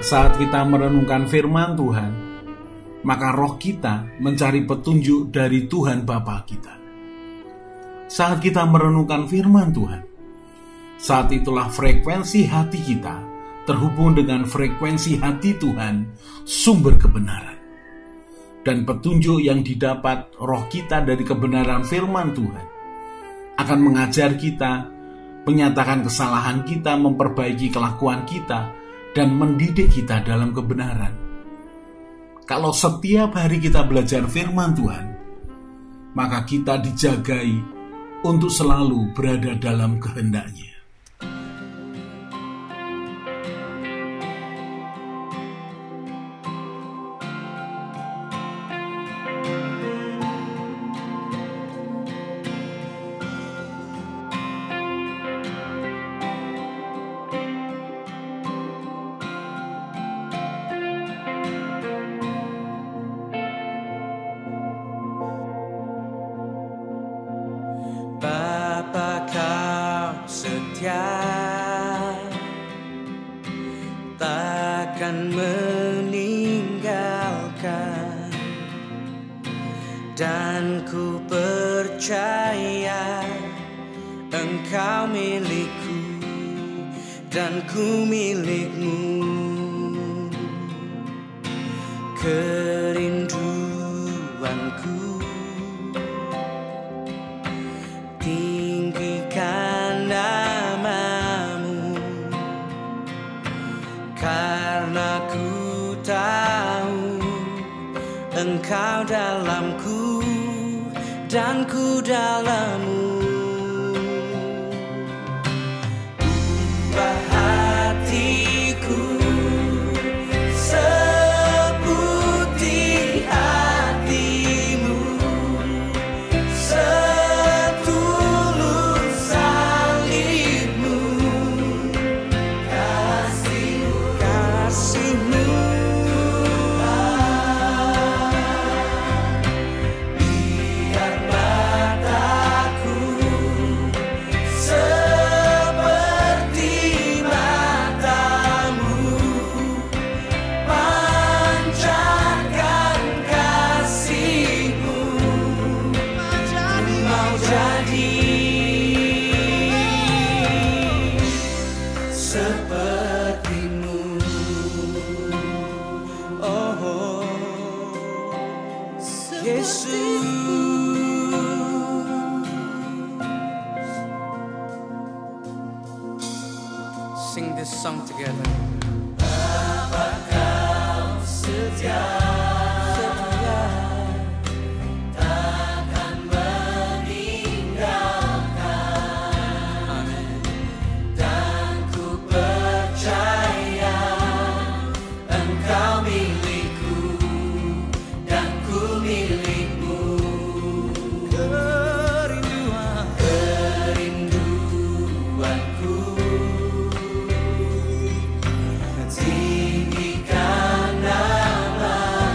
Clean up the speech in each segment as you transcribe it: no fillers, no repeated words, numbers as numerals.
Saat kita merenungkan firman Tuhan, maka roh kita mencari petunjuk dari Tuhan Bapa kita. Saat kita merenungkan firman Tuhan, saat itulah frekuensi hati kita terhubung dengan frekuensi hati Tuhan, sumber kebenaran. Dan petunjuk yang didapat roh kita dari kebenaran firman Tuhan akan mengajar kita, menyatakan kesalahan kita, memperbaiki kelakuan kita, dan mendidik kita dalam kebenaran. Kalau setiap hari kita belajar firman Tuhan, maka kita dijagai untuk selalu berada dalam kehendak-Nya. Bapa, Kau setia, takkan meninggalkan, dan ku percaya Engkau milikku dan ku milikmu. Kerinduanku tinggikan namamu, karena ku tahu Engkau dalamku dan ku dalammu. Ubah hatiku seputih hatimu, setulus salibmu, kasihmu. Biar mataku seperti matamu, pancarkan kasihmu. Mau jadi sepertimu, oh Yesus. Sing this song together. Bapa, Kau setia, takkan meninggalkan. Amin. Dan ku percaya Engkau milikku dan ku milikmu. Kerinduanku tinggikan namamu,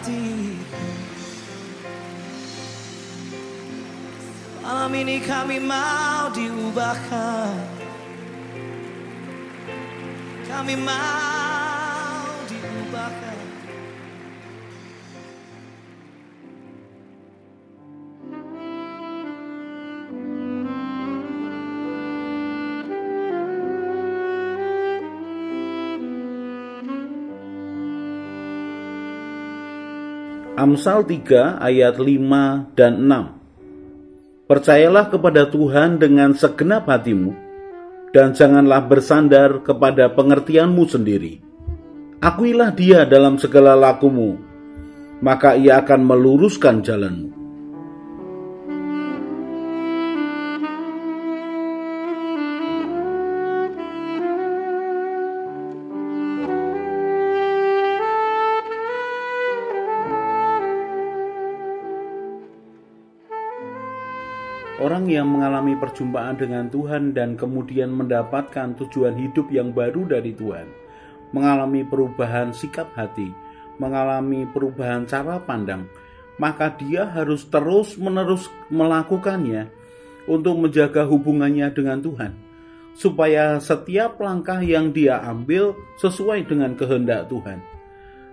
hatiku. Malam ini kami mau diubahkan, kami mau diubahkan. Amsal 3 ayat 5 dan 6. Percayalah kepada Tuhan dengan segenap hatimu, dan janganlah bersandar kepada pengertianmu sendiri. Akuilah Dia dalam segala lakumu, maka Ia akan meluruskan jalanmu. Orang yang mengalami perjumpaan dengan Tuhan dan kemudian mendapatkan tujuan hidup yang baru dari Tuhan, mengalami perubahan sikap hati, mengalami perubahan cara pandang, maka dia harus terus-menerus melakukannya untuk menjaga hubungannya dengan Tuhan, supaya setiap langkah yang dia ambil sesuai dengan kehendak Tuhan.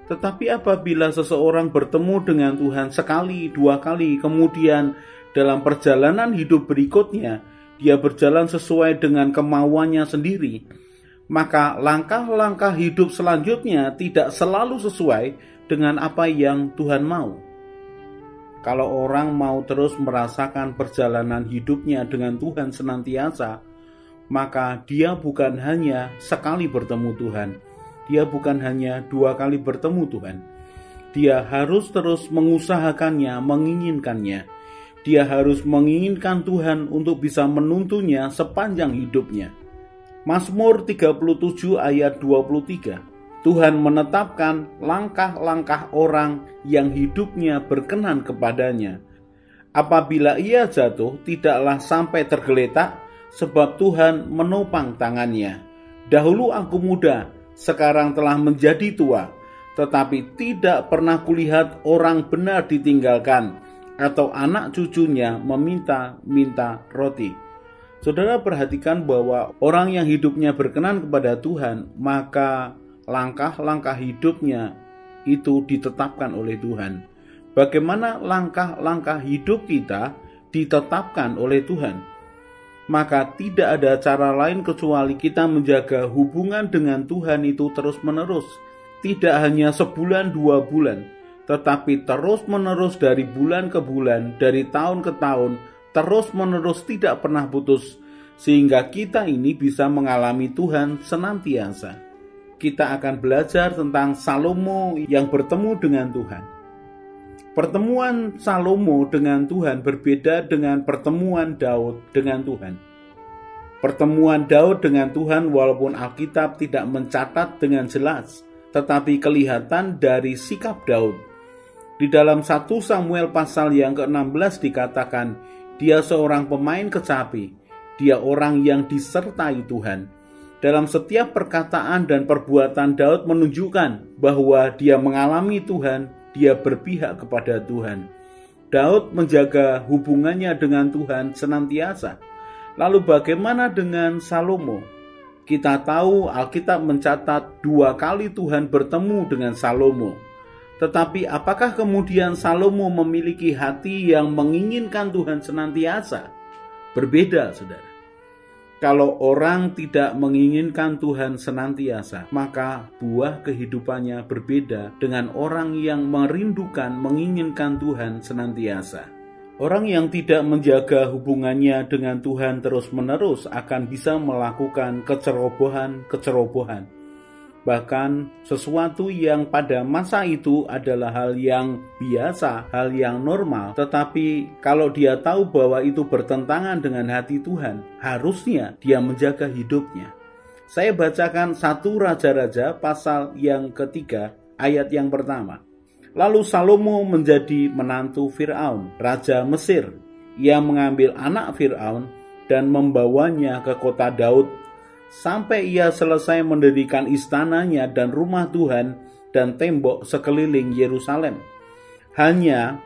Tetapi apabila seseorang bertemu dengan Tuhan sekali, dua kali, kemudian dalam perjalanan hidup berikutnya dia berjalan sesuai dengan kemauannya sendiri, maka langkah-langkah hidup selanjutnya tidak selalu sesuai dengan apa yang Tuhan mau. Kalau orang mau terus merasakan perjalanan hidupnya dengan Tuhan senantiasa, maka dia bukan hanya sekali bertemu Tuhan, dia bukan hanya dua kali bertemu Tuhan, dia harus terus mengusahakannya, menginginkannya. Dia harus menginginkan Tuhan untuk bisa menuntunnya sepanjang hidupnya. Mazmur 37 ayat 23. Tuhan menetapkan langkah-langkah orang yang hidupnya berkenan kepadanya. Apabila ia jatuh, tidaklah sampai tergeletak, sebab Tuhan menopang tangannya. Dahulu aku muda, sekarang telah menjadi tua, tetapi tidak pernah kulihat orang benar ditinggalkan, atau anak cucunya meminta-minta roti. Saudara perhatikan bahwa orang yang hidupnya berkenan kepada Tuhan, maka langkah-langkah hidupnya itu ditetapkan oleh Tuhan. Bagaimana langkah-langkah hidup kita ditetapkan oleh Tuhan? Maka tidak ada cara lain kecuali kita menjaga hubungan dengan Tuhan itu terus-menerus. Tidak hanya sebulan, 2 bulan, tetapi terus-menerus dari bulan ke bulan, dari tahun ke tahun, terus-menerus tidak pernah putus, sehingga kita ini bisa mengalami Tuhan senantiasa. Kita akan belajar tentang Salomo yang bertemu dengan Tuhan. Pertemuan Salomo dengan Tuhan berbeda dengan pertemuan Daud dengan Tuhan. Pertemuan Daud dengan Tuhan walaupun Alkitab tidak mencatat dengan jelas, tetapi kelihatan dari sikap Daud. Di dalam 1 Samuel pasal yang ke-16 dikatakan, dia seorang pemain kecapi, dia orang yang disertai Tuhan. Dalam setiap perkataan dan perbuatan Daud menunjukkan bahwa dia mengalami Tuhan, dia berpihak kepada Tuhan. Daud menjaga hubungannya dengan Tuhan senantiasa. Lalu bagaimana dengan Salomo? Kita tahu Alkitab mencatat 2 kali Tuhan bertemu dengan Salomo. Tetapi apakah kemudian Salomo memiliki hati yang menginginkan Tuhan senantiasa? Berbeda, saudara. Kalau orang tidak menginginkan Tuhan senantiasa, maka buah kehidupannya berbeda dengan orang yang merindukan, menginginkan Tuhan senantiasa. Orang yang tidak menjaga hubungannya dengan Tuhan terus-menerus akan bisa melakukan kecerobohan. Bahkan sesuatu yang pada masa itu adalah hal yang biasa, hal yang normal. Tetapi kalau dia tahu bahwa itu bertentangan dengan hati Tuhan, harusnya dia menjaga hidupnya. Saya bacakan 1 Raja-Raja pasal yang ketiga, ayat yang pertama. Lalu Salomo menjadi menantu Fir'aun, Raja Mesir. Ia mengambil anak Fir'aun dan membawanya ke kota Daud, sampai ia selesai mendirikan istananya dan rumah Tuhan dan tembok sekeliling Yerusalem. Hanya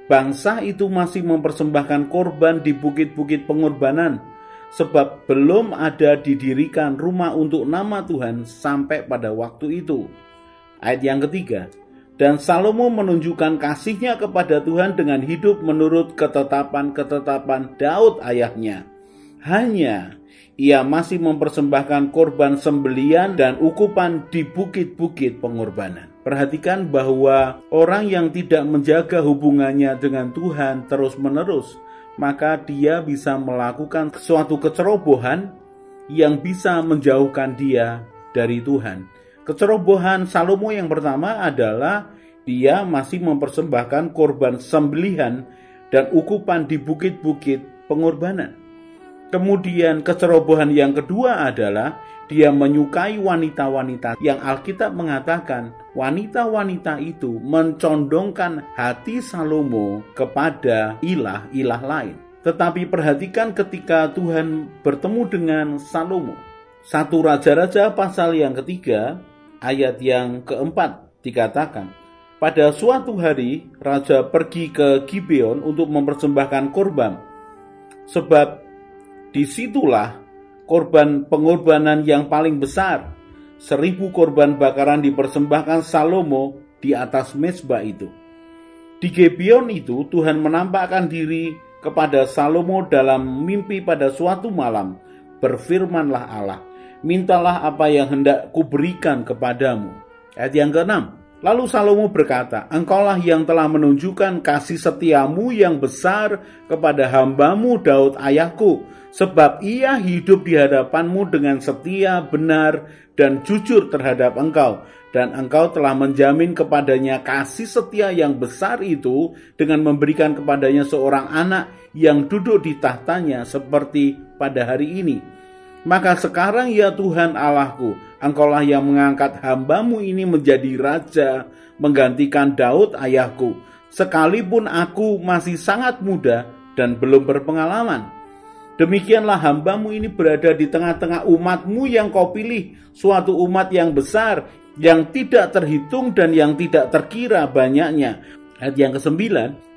bangsa itu masih mempersembahkan korban di bukit-bukit pengorbanan, sebab belum ada didirikan rumah untuk nama Tuhan sampai pada waktu itu. Ayat yang ketiga, dan Salomo menunjukkan kasihnya kepada Tuhan dengan hidup menurut ketetapan-ketetapan Daud ayahnya. Hanya ia masih mempersembahkan korban sembelian dan ukupan di bukit-bukit pengorbanan. Perhatikan bahwa orang yang tidak menjaga hubungannya dengan Tuhan terus-menerus, maka dia bisa melakukan suatu kecerobohan yang bisa menjauhkan dia dari Tuhan. Kecerobohan Salomo yang pertama adalah dia masih mempersembahkan korban sembelihan dan ukupan di bukit-bukit pengorbanan. Kemudian kecerobohan yang kedua adalah dia menyukai wanita-wanita yang Alkitab mengatakan wanita-wanita itu mencondongkan hati Salomo kepada ilah-ilah lain. Tetapi perhatikan ketika Tuhan bertemu dengan Salomo. 1 Raja-Raja pasal yang ketiga ayat yang keempat dikatakan, pada suatu hari raja pergi ke Gibeon untuk mempersembahkan korban, sebab disitulah korban pengorbanan yang paling besar. 1000 korban bakaran dipersembahkan Salomo di atas mezbah itu. Di Gibeon itu Tuhan menampakkan diri kepada Salomo dalam mimpi pada suatu malam. Berfirmanlah Allah, mintalah apa yang hendak kuberikan kepadamu. Ayat yang ke-6. Lalu Salomo berkata, engkaulah yang telah menunjukkan kasih setiamu yang besar kepada hambamu Daud ayahku, sebab ia hidup di hadapanmu dengan setia, benar, dan jujur terhadap engkau. Dan engkau telah menjamin kepadanya kasih setia yang besar itu dengan memberikan kepadanya seorang anak yang duduk di tahtanya seperti pada hari ini. Maka sekarang ya Tuhan Allahku, engkaulah yang mengangkat hambamu ini menjadi raja, menggantikan Daud ayahku, sekalipun aku masih sangat muda dan belum berpengalaman. Demikianlah hambamu ini berada di tengah-tengah umatmu yang kau pilih, suatu umat yang besar, yang tidak terhitung dan yang tidak terkira banyaknya. Ayat yang ke-9,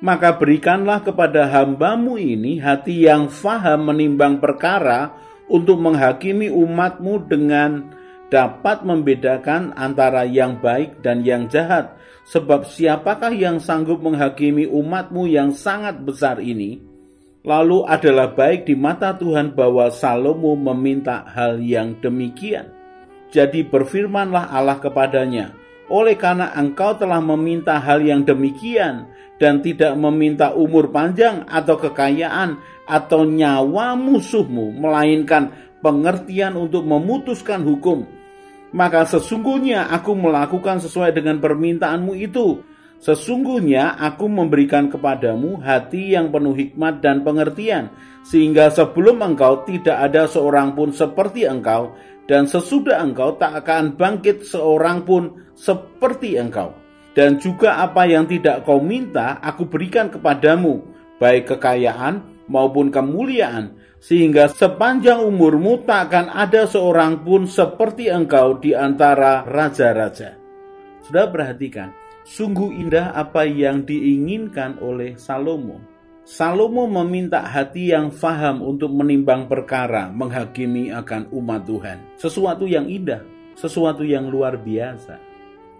maka berikanlah kepada hambamu ini hati yang faham menimbang perkara, untuk menghakimi umatmu dengan dapat membedakan antara yang baik dan yang jahat. Sebab siapakah yang sanggup menghakimi umatmu yang sangat besar ini? Lalu adalah baik di mata Tuhan bahwa Salomo meminta hal yang demikian. Jadi berfirmanlah Allah kepadanya, oleh karena engkau telah meminta hal yang demikian dan tidak meminta umur panjang atau kekayaan atau nyawa musuhmu, melainkan pengertian untuk memutuskan hukum, maka sesungguhnya aku melakukan sesuai dengan permintaanmu itu. Sesungguhnya aku memberikan kepadamu hati yang penuh hikmat dan pengertian, sehingga sebelum engkau tidak ada seorang pun seperti engkau, dan sesudah engkau tak akan bangkit seorang pun seperti engkau. Dan juga apa yang tidak kau minta aku berikan kepadamu, baik kekayaan maupun kemuliaan, sehingga sepanjang umurmu tak akan ada seorang pun seperti engkau di antara raja-raja. Sudah perhatikan, sungguh indah apa yang diinginkan oleh Salomo. Salomo meminta hati yang faham untuk menimbang perkara, menghakimi akan umat Tuhan. Sesuatu yang indah, sesuatu yang luar biasa.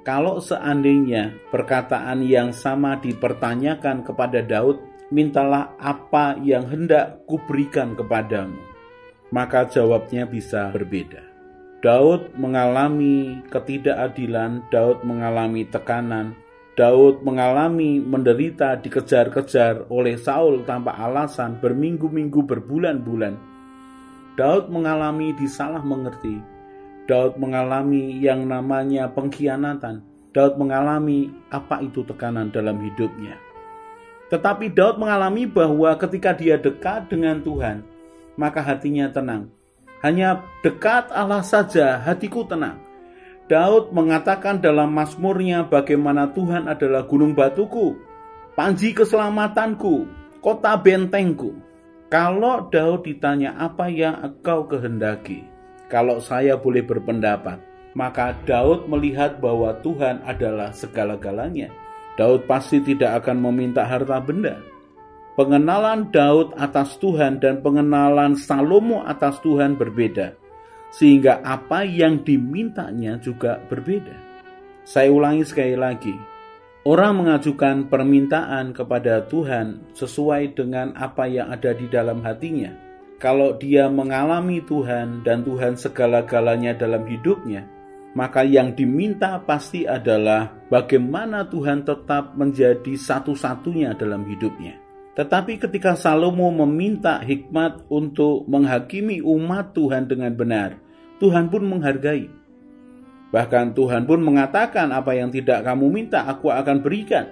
Kalau seandainya perkataan yang sama dipertanyakan kepada Daud, mintalah apa yang hendak kuberikan kepadamu, maka jawabnya bisa berbeda. Daud mengalami ketidakadilan, Daud mengalami tekanan, Daud mengalami menderita dikejar-kejar oleh Saul tanpa alasan berminggu-minggu, berbulan-bulan. Daud mengalami disalah mengerti, Daud mengalami yang namanya pengkhianatan, Daud mengalami apa itu tekanan dalam hidupnya. Tetapi Daud mengalami bahwa ketika dia dekat dengan Tuhan, maka hatinya tenang. Hanya dekat Allah saja hatiku tenang. Daud mengatakan dalam mazmurnya bagaimana Tuhan adalah gunung batuku, panji keselamatanku, kota bentengku. Kalau Daud ditanya apa yang engkau kehendaki, kalau saya boleh berpendapat, maka Daud melihat bahwa Tuhan adalah segala-galanya. Daud pasti tidak akan meminta harta benda. Pengenalan Daud atas Tuhan dan pengenalan Salomo atas Tuhan berbeda, sehingga apa yang dimintanya juga berbeda. Saya ulangi sekali lagi, orang mengajukan permintaan kepada Tuhan sesuai dengan apa yang ada di dalam hatinya. Kalau dia mengalami Tuhan dan Tuhan segala-galanya dalam hidupnya, maka yang diminta pasti adalah bagaimana Tuhan tetap menjadi satu-satunya dalam hidupnya. Tetapi ketika Salomo meminta hikmat untuk menghakimi umat Tuhan dengan benar, Tuhan pun menghargai. Bahkan Tuhan pun mengatakan, apa yang tidak kamu minta, aku akan berikan.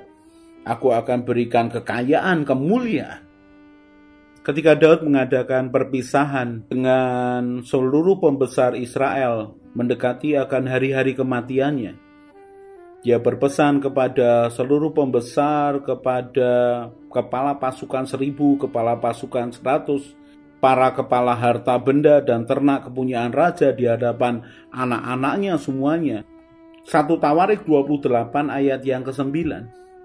Aku akan berikan kekayaan, kemuliaan. Ketika Daud mengadakan perpisahan dengan seluruh pembesar Israel mendekati akan hari-hari kematiannya, dia berpesan kepada seluruh pembesar, kepada kepala pasukan 1000, kepala pasukan 100, para kepala harta benda dan ternak kepunyaan raja di hadapan anak-anaknya semuanya. 1 Tawarik 28 ayat yang ke-9.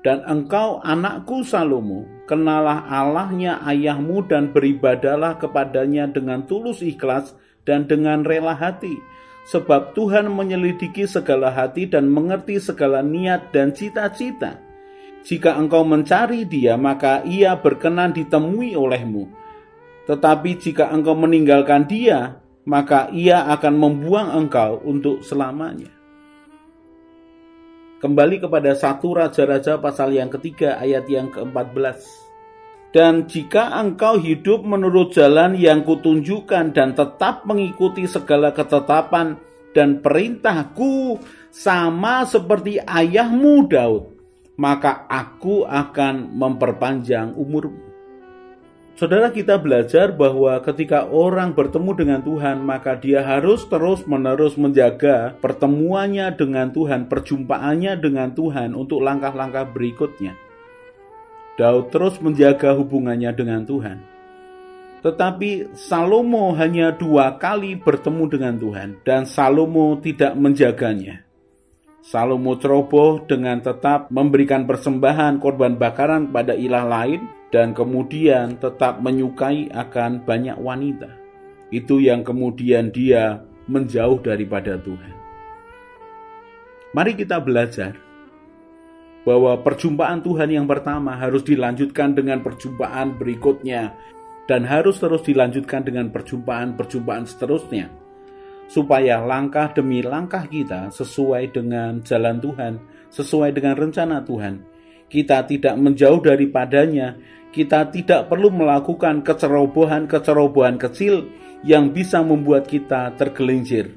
Dan engkau anakku Salomo, kenalah Allahnya ayahmu dan beribadalah kepadanya dengan tulus ikhlas dan dengan rela hati. Sebab Tuhan menyelidiki segala hati dan mengerti segala niat dan cita-cita. Jika engkau mencari Dia, maka Ia berkenan ditemui olehmu. Tetapi jika engkau meninggalkan Dia, maka Ia akan membuang engkau untuk selamanya. Kembali kepada 1 Raja-Raja pasal yang ketiga ayat yang ke-14. Dan jika engkau hidup menurut jalan yang kutunjukkan dan tetap mengikuti segala ketetapan dan perintahku sama seperti ayahmu Daud, maka aku akan memperpanjang umurmu. Saudara, kita belajar bahwa ketika orang bertemu dengan Tuhan, maka dia harus terus-menerus menjaga pertemuannya dengan Tuhan, perjumpaannya dengan Tuhan untuk langkah-langkah berikutnya. Daud terus menjaga hubungannya dengan Tuhan. Tetapi Salomo hanya 2 kali bertemu dengan Tuhan dan Salomo tidak menjaganya. Salomo ceroboh dengan tetap memberikan persembahan korban bakaran kepada ilah lain dan kemudian tetap menyukai akan banyak wanita. Itu yang kemudian dia menjauh daripada Tuhan. Mari kita belajar bahwa perjumpaan Tuhan yang pertama harus dilanjutkan dengan perjumpaan berikutnya dan harus terus dilanjutkan dengan perjumpaan-perjumpaan seterusnya, supaya langkah demi langkah kita sesuai dengan jalan Tuhan, sesuai dengan rencana Tuhan. Kita tidak menjauh daripadanya, kita tidak perlu melakukan kecerobohan-kecerobohan kecil yang bisa membuat kita tergelincir.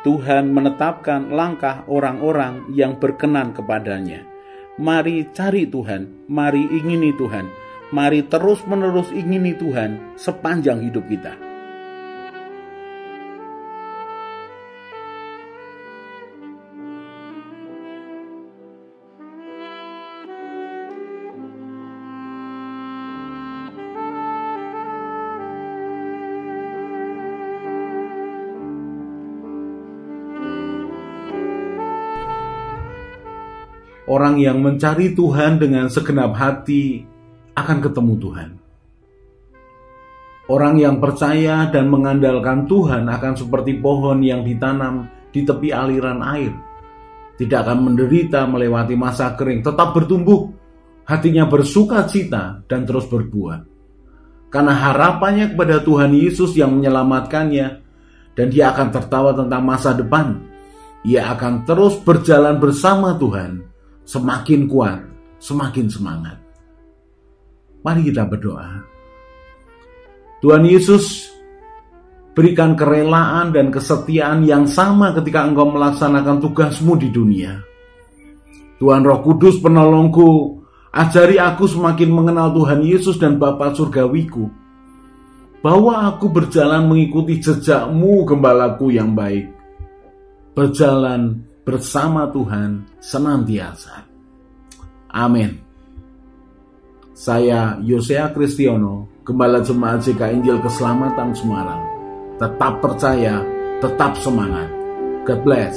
Tuhan menetapkan langkah orang-orang yang berkenan kepadanya. Mari cari Tuhan, mari ingini Tuhan, mari terus-menerus ingini Tuhan sepanjang hidup kita. Orang yang mencari Tuhan dengan segenap hati akan ketemu Tuhan. Orang yang percaya dan mengandalkan Tuhan akan seperti pohon yang ditanam di tepi aliran air. Tidak akan menderita melewati masa kering, tetap bertumbuh, hatinya bersuka cita dan terus berbuah. Karena harapannya kepada Tuhan Yesus yang menyelamatkannya, dan dia akan tertawa tentang masa depan. Ia akan terus berjalan bersama Tuhan, semakin kuat, semakin semangat. Mari kita berdoa. Tuhan Yesus, berikan kerelaan dan kesetiaan yang sama ketika Engkau melaksanakan tugasmu di dunia. Tuhan Roh Kudus penolongku, ajari aku semakin mengenal Tuhan Yesus dan Bapa Surgawiku, bahwa aku berjalan mengikuti jejak-Mu, Gembalaku yang baik, berjalan bersama Tuhan senantiasa. Amin. Saya Yosea Kristiono, Gembala Jemaat GK Injil Keselamatan Semarang. Tetap percaya, tetap semangat. God bless.